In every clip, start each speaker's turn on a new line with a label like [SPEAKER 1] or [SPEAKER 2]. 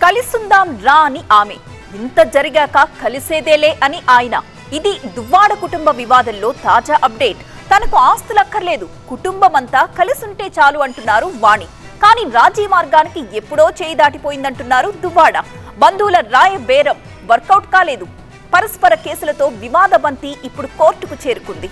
[SPEAKER 1] కలిసుందాం రా అని ఆమె, ఇంత జరిగాక కలిసేదేలే అని ఆయన. ఇది దువ్వాడ కుటుంబ వివాదంలో తాజా అప్డేట్. తనకు ఆస్తులక్కర్లేదు, కుటుంబమంతా కలిసుంటే చాలు అంటున్నారు వాణి. కానీ రాజీ మార్గానికి ఎప్పుడో చేయి దాటిపోయిందంటున్నారు దువ్వాడ. బంధువుల రాయ బేరం వర్కౌట్ కాలేదు. పరస్పర కేసులతో వివాద బంతి ఇప్పుడు కోర్టుకు చేరుకుంది.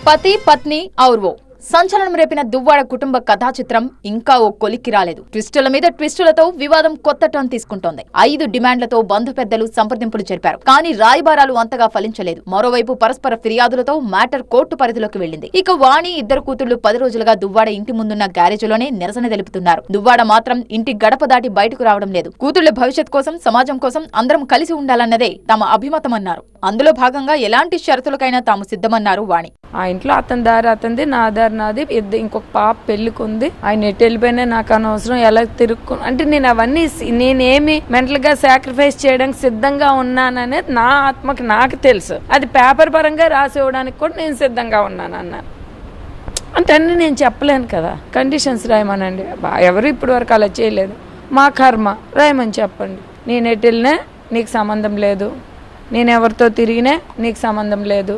[SPEAKER 2] పతి పత్ని ఔర్ వో సంచలనం రేపిన దువ్వాడ కుటుంబ కథా చిత్రం ఇంకా ఓ కొలిక్కి రాలేదు. ట్విస్టుల మీద ట్విస్టులతో వివాదం కొత్త టర్న్ తీసుకుంటోంది. 5 డిమాండ్లతో బంధు పెద్దలు సంప్రదింపులు జరిపారు. కానీ రాయబారాలు అంతగా ఫలించలేదు. మరోవైపు పరస్పర ఫిర్యాదులతో మ్యాటర్ కోర్టు పరిధిలోకి వెళ్లింది. ఇక వాణి ఇద్దరు కూతుళ్లు 10 రోజులుగా దువ్వాడ ఇంటి ముందున్న గ్యారేజ్లోనే నిరసన తెలుపుతున్నారు. దువ్వాడ మాత్రం ఇంటి గడప దాటి బయటకు రావడం లేదు. కూతుళ్ల భవిష్యత్ కోసం, సమాజం కోసం అందరం కలిసి ఉండాలన్నదే తమ అభిమతమన్నారు. అందులో భాగంగా ఎలాంటి షరతులకైనా తాము సిద్ధమన్నారు వాణి.
[SPEAKER 3] ఆ ఇంట్లో అతని దారి అతనిది, నా దారి నాది. ఇంకొక పాప పెళ్లికి ఉంది. ఆయన ఎటు వెళ్ళిపోయినా నాకు అనవసరం. ఎలా తిరుక్కు అంటే నేను అవన్నీ నేనేమి మెంటల్ గా సాక్రిఫైస్ చేయడానికి సిద్ధంగా ఉన్నాననేది నా ఆత్మకి నాకు తెలుసు. అది పేపర్ పరంగా రాసి ఇవ్వడానికి కూడా నేను సిద్ధంగా ఉన్నాను అన్నాను. అంటే అన్ని నేను చెప్పలేను కదా. కండిషన్స్ రాయమనండి. ఎవరు ఇప్పటి వరకు అలా చేయలేదు. మా కర్మ రాయమని చెప్పండి. నేను ఎటు వెళ్ళినా నీకు సంబంధం లేదు, నేను ఎవరితో తిరిగినా నీకు సంబంధం లేదు,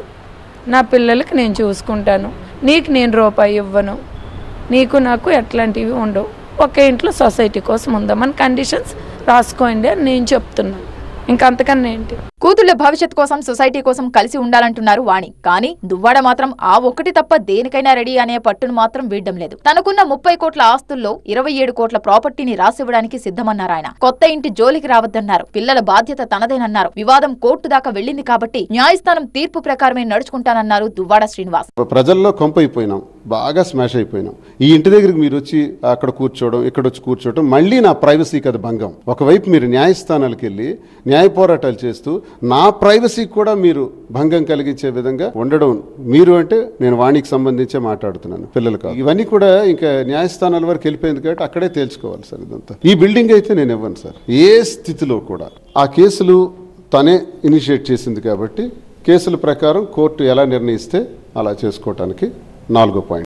[SPEAKER 3] నా పిల్లలకి నేను చూసుకుంటాను, నీకు నేను రూపాయి ఇవ్వను, నీకు నాకు ఎట్లాంటివి ఉండవు, ఒకే ఇంట్లో సొసైటీ కోసం ఉందామని కండిషన్స్ రాసుకోండి అని నేను చెప్తున్నాను. ఇంకంతకన్నా ఏంటి?
[SPEAKER 2] కూతుళ్ల భవిష్యత్ కోసం, సొసైటీ కోసం కలిసి ఉండాలంటున్నారు వాణి. కానీ దువ్వాడ మాత్రం ఆ ఒక్కటి తప్ప దేనికైనా రెడీ అనే పట్టును మాత్రం వీడడం లేదు. తనకున్న 30 కోట్ల ఆస్తుల్లో 27 కోట్ల ప్రాపర్టీని రాసివ్వడానికి సిద్ధమన్నారు ఆయన. కొత్త ఇంటి జోలికి రావద్దన్నారు. పిల్లల బాధ్యత తనదేనన్నారు. వివాదం కోర్టు దాకా వెళ్లింది కాబట్టి న్యాయస్థానం తీర్పు ప్రకారమే నడుచుకుంటానన్నారు దువ్వాడ శ్రీనివాస్.
[SPEAKER 4] ప్రజల్లో కొంపైపోయినాం, బాగా స్మాష్ అయిపోయినాం. ఈ ఇంటి దగ్గరికి మీరు వచ్చి అక్కడ కూర్చోవడం, ఇక్కడ వచ్చి కూర్చోవడం, మళ్ళీ నా ప్రైవసీకి అది భంగం. ఒకవైపు మీరు న్యాయస్థానాలకు వెళ్ళి న్యాయ పోరాటాలు చేస్తూ నా ప్రైవసీకి కూడా మీరు భంగం కలిగించే విధంగా ఉండడం. మీరు అంటే నేను వాణికి సంబంధించే మాట్లాడుతున్నాను, పిల్లలకు. ఇవన్నీ కూడా ఇంకా న్యాయస్థానాల వరకు వెళ్ళిపోయింది కాబట్టి అక్కడే తేల్చుకోవాలి సార్. ఇదంతా ఈ బిల్డింగ్ అయితే నేను ఇవ్వను సార్ ఏ స్థితిలో కూడా. ఆ కేసులు తనే ఇనిషియేట్ చేసింది కాబట్టి కేసుల ప్రకారం కోర్టు ఎలా నిర్ణయిస్తే అలా చేసుకోవటానికి 4వ పాయింట్.